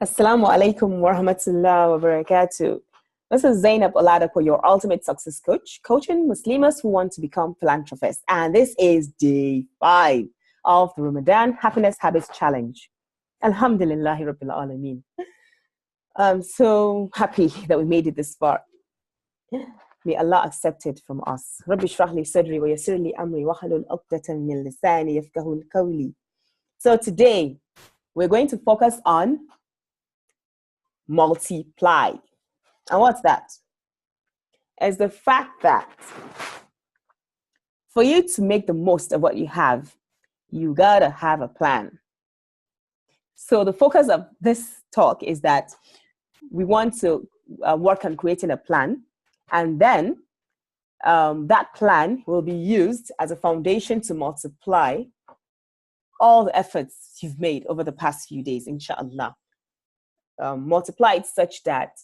Assalamu alaikum wa rahmatullah wa barakatuh. This is Zainab Oladapo, your ultimate success coach, coaching Muslims who want to become philanthropists. And this is day 5 of the Ramadan Happiness Habits Challenge. Alhamdulillahi Rabbil Alameen. I'm so happy that we made it this far. May Allah accept it from us. Rabbi shrah li sadri wa yassir li amri wa halul uqdatan min lisani yafqahu qawli. So today, we're going to focus on multiply. And what's that? It's the fact that for you to make the most of what you have, you gotta have a plan. So the focus of this talk is that we want to work on creating a plan, and then that plan will be used as a foundation to multiply all the efforts you've made over the past few days, inshallah. Multiply it such that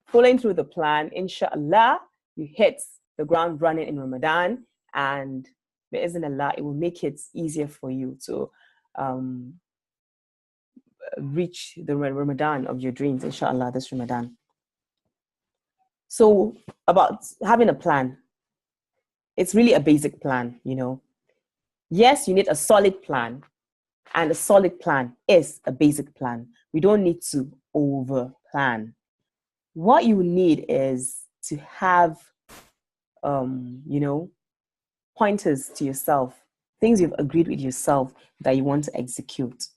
following through the plan, inshallah, you hit the ground running in Ramadan, and bi'iznillah, it will make it easier for you to reach the Ramadan of your dreams, inshallah, this Ramadan. So about having a plan, it's really a basic plan, you know. Yes, you need a solid plan, and a solid plan is a basic plan. We don't need to over plan. What you need is to have, pointers to yourself, things you've agreed with yourself that you want to execute.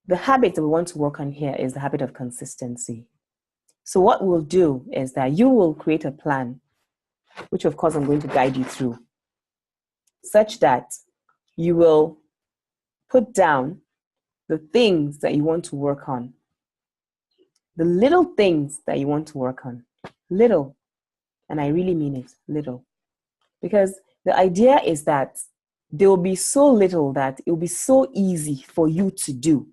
The habit that we want to work on here is the habit of consistency. So what we'll do is that you will create a plan, which of course I'm going to guide you through, such that you will put down the things that you want to work on. The little things that you want to work on. Little. And I really mean it, little. Because the idea is that there will be so little that it will be so easy for you to do.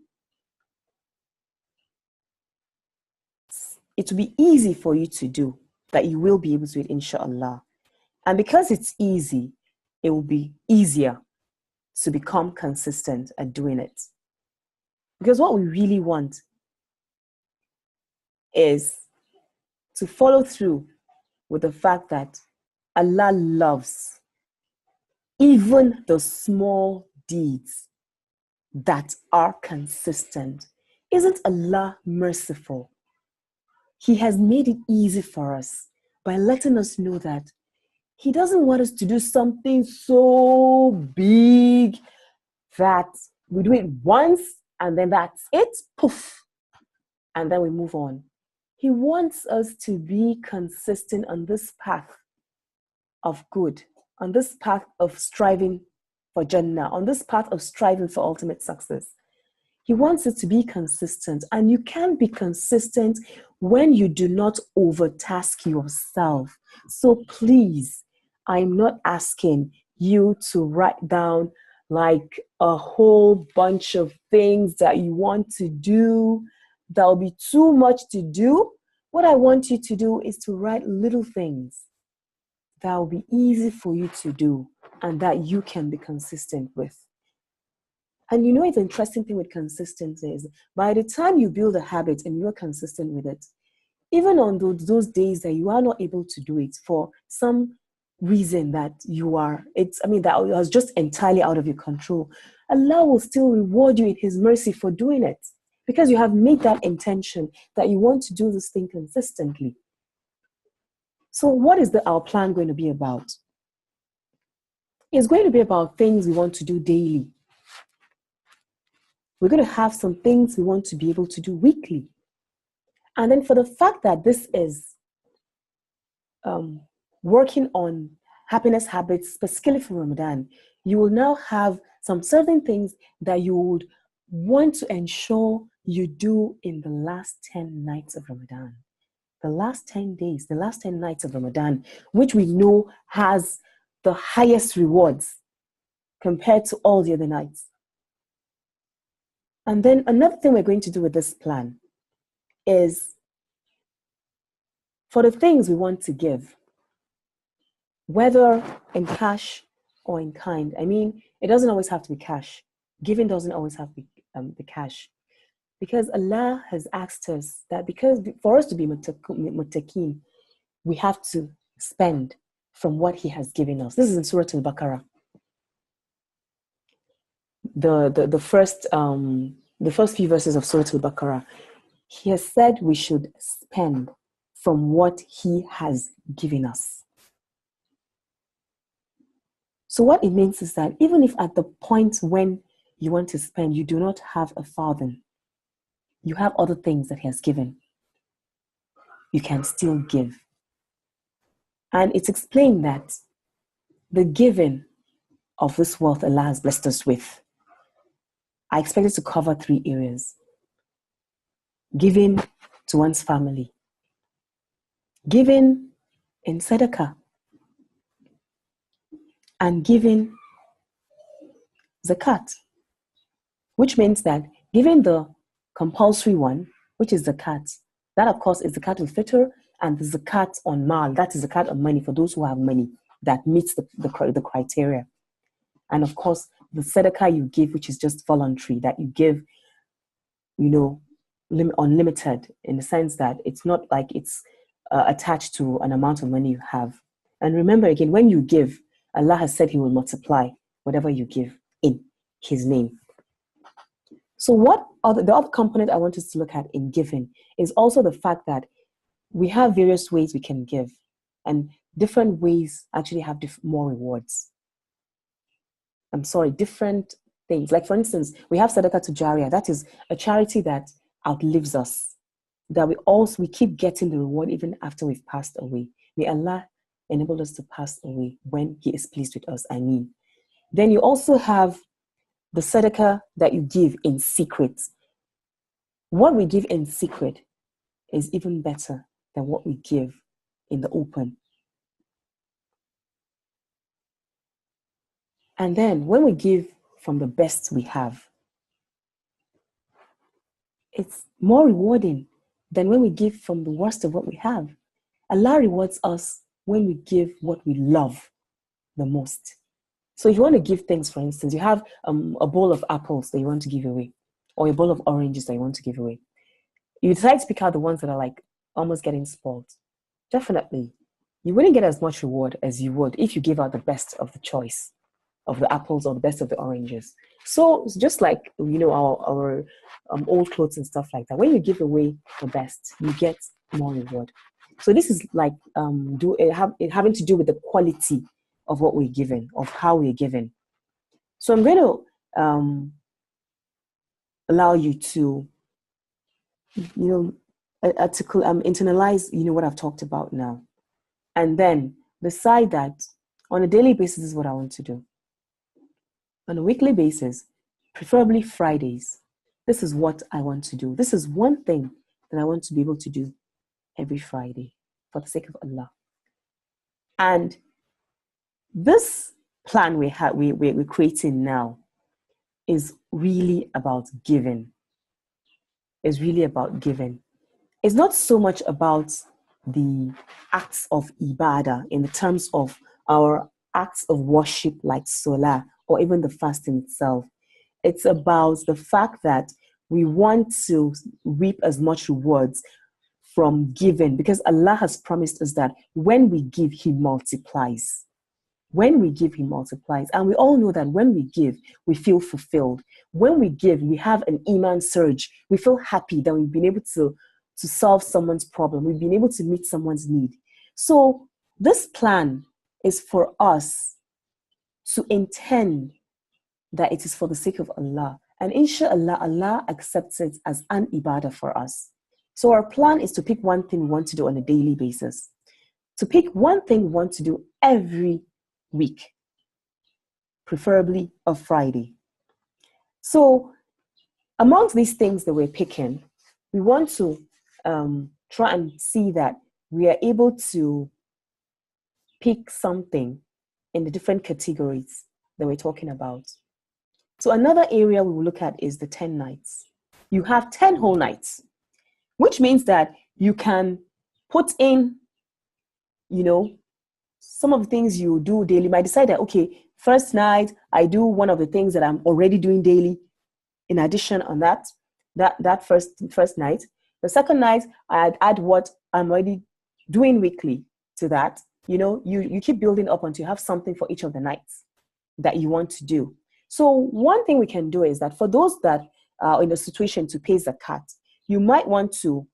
It will be easy for you to do that you will be able to do it, inshallah. And because it's easy, it will be easier to become consistent at doing it. Because what we really want is to follow through with the fact that Allah loves even the small deeds that are consistent. Isn't Allah merciful? He has made it easy for us by letting us know that He doesn't want us to do something so big that we do it once and then that's it, poof, and then we move on. He wants us to be consistent on this path of good, on this path of striving for Jannah, on this path of striving for ultimate success. He wants us to be consistent, and you can be consistent when you do not overtask yourself. So please, I'm not asking you to write down like a whole bunch of things that you want to do. That'll be too much to do. What I want you to do is to write little things that will be easy for you to do and that you can be consistent with. And you know, the interesting thing with consistency is by the time you build a habit and you're consistent with it, even on those days that you are not able to do it for some reason that that was just entirely out of your control, Allah will still reward you in His mercy for doing it because you have made that intention that you want to do this thing consistently. So what is our plan going to be about? It's going to be about things we want to do daily. We're going to have some things we want to be able to do weekly. And then for the fact that this is working on happiness habits, specifically for Ramadan, you will now have some certain things that you would want to ensure you do in the last 10 nights of Ramadan. The last 10 days, the last 10 nights of Ramadan, which we know has the highest rewards compared to all the other nights. And then another thing we're going to do with this plan is for the things we want to give, whether in cash or in kind. I mean, it doesn't always have to be cash. Giving doesn't always have to be the cash. Because Allah has asked us that because for us to be muttaqin, we have to spend from what He has given us. This is in Surah Al-Baqarah. The first few verses of Surah Al-Baqarah. He has said we should spend from what He has given us. So what it means is that even if at the point when you want to spend, you do not have a farthing, you have other things that He has given, you can still give. And it's explained that the giving of this wealth Allah has blessed us with, I expect it to cover 3 areas. Giving to one's family, giving in sadaqah, and giving zakat, which means that giving the compulsory one, which is zakat, that of course is zakat al-fitr, and the zakat on mal, that is zakat on money for those who have money that meets the criteria. And of course, the sadaqah you give, which is just voluntary, that you give, unlimited, in the sense that it's not like it's attached to an amount of money you have. And remember again, when you give, Allah has said He will multiply whatever you give in His name. So the other component I want us to look at in giving is also the fact that we have various ways we can give, and different ways actually have more rewards. Different things. Like for instance, we have Sadaqah to Jariyah. That is a charity that outlives us, that we keep getting the reward even after we've passed away. May Allah enable us to pass away when He is pleased with us. Then you also have the Sadaqah that you give in secret. What we give in secret is even better than what we give in the open. And then when we give from the best we have, it's more rewarding than when we give from the worst of what we have. Allah rewards us when we give what we love the most. So if you want to give things, for instance, you have a bowl of apples that you want to give away, or a bowl of oranges that you want to give away. You decide to pick out the ones that are like almost getting spoiled. Definitely, you wouldn't get as much reward as you would if you give out the best of the choice of the apples or the best of the oranges. So it's just like, our old clothes and stuff like that. When you give away the best, you get more reward. So this is like having to do with the quality of what we're given, of how we're given. So I'm going to allow you to, internalize, what I've talked about now. And then decide that on a daily basis, this is what I want to do. On a weekly basis, preferably Fridays, this is what I want to do. This is one thing that I want to be able to do every Friday for the sake of Allah. And this plan we're creating now is really about giving. It's really about giving. It's not so much about the acts of ibadah in the terms of our acts of worship like salah or even the fasting itself. It's about the fact that we want to reap as much rewards from giving, because Allah has promised us that when we give, He multiplies. When we give, He multiplies. And we all know that when we give, we feel fulfilled. When we give, we have an iman surge. We feel happy that we've been able to solve someone's problem. We've been able to meet someone's need. So this plan is for us to intend that it is for the sake of Allah. And inshallah, Allah accepts it as an ibadah for us. So our plan is to pick one thing we want to do on a daily basis. To pick one thing we want to do every week, preferably a Friday. So amongst these things that we're picking, we want to try and see that we are able to pick something in the different categories that we're talking about. So another area we will look at is the 10 nights. You have 10 whole nights, which means that you can put in, some of the things you do daily. You might decide that, okay, first night, I do one of the things that I'm already doing daily. In addition on that, that first night. The second night, I'd add what I'm already doing weekly to that. You keep building up until you have something for each of the nights that you want to do. So one thing we can do is that for those that are in a situation to pay zakat, you might want to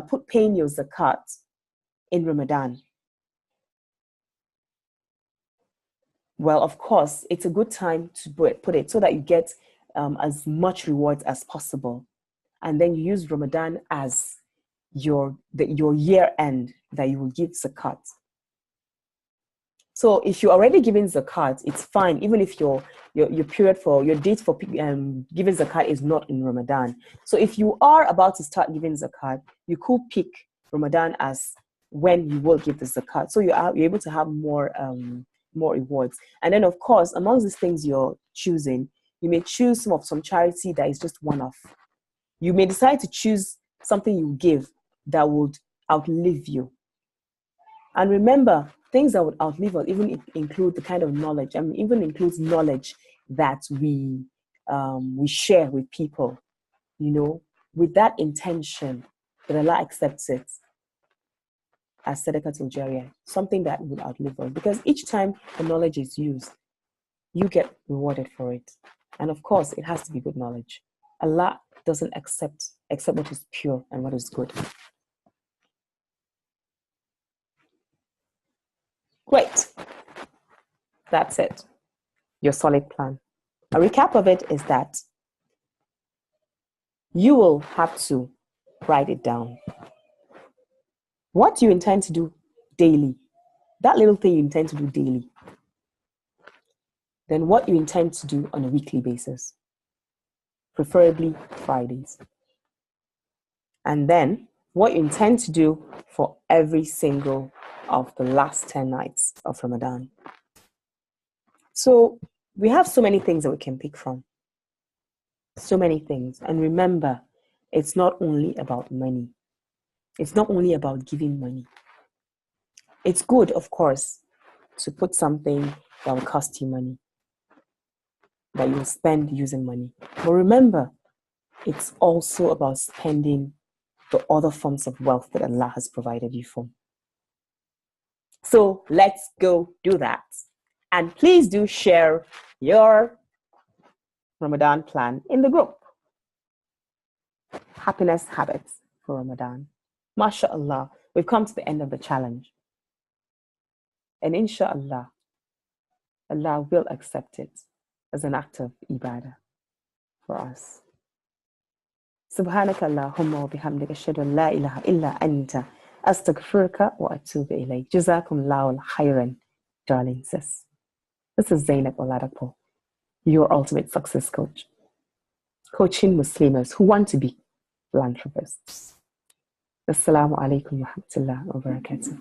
put paying your zakat in Ramadan. Well, of course, it's a good time to put it so that you get as much rewards as possible. And then you use Ramadan as your year end that you will give zakat. So if you're already giving zakat, it's fine, even if your period for your date for giving zakat is not in Ramadan. So if you are about to start giving zakat, you could pick Ramadan as when you will give the zakat. So you're able to have more rewards. And then, of course, amongst these things you're choosing, you may choose some charity that is just one-off. You may decide to choose something you give that would outlive you. And remember, things that would outlive us even include the kind of knowledge, even includes knowledge that we share with people, with that intention that Allah accepts it as sadaqatul jariyah, something that would outlive us. Because each time the knowledge is used, you get rewarded for it. And of course, it has to be good knowledge. Allah doesn't accept what is pure and what is good. Great. That's it. Your solid plan. A recap of it is that you will have to write it down. What you intend to do daily, that little thing you intend to do daily. Then what you intend to do on a weekly basis, preferably Fridays. And then what you intend to do for every single of the last 10 nights of Ramadan. So we have so many things that we can pick from. So many things. And remember, it's not only about money. It's not only about giving money. It's good, of course, to put something that will cost you money, that you'll spend using money. But remember, it's also about spending the other forms of wealth that Allah has provided you for. So let's go do that. And please do share your Ramadan plan in the group. Happiness habits for Ramadan. MashaAllah, we've come to the end of the challenge. And inshallah, Allah will accept it as an act of ibadah for us. Subhanaka Allahumma wa bihamdika ashhadu an la ilaha illa anta astaghfiruka wa atubu ilayk. Jazakumullahu khairan, darling sis. This is Zainab Oladapo, your ultimate success coach, coaching Muslims who want to be philanthropists. Assalamu alaikum wa rahmatullahi wa barakatuh.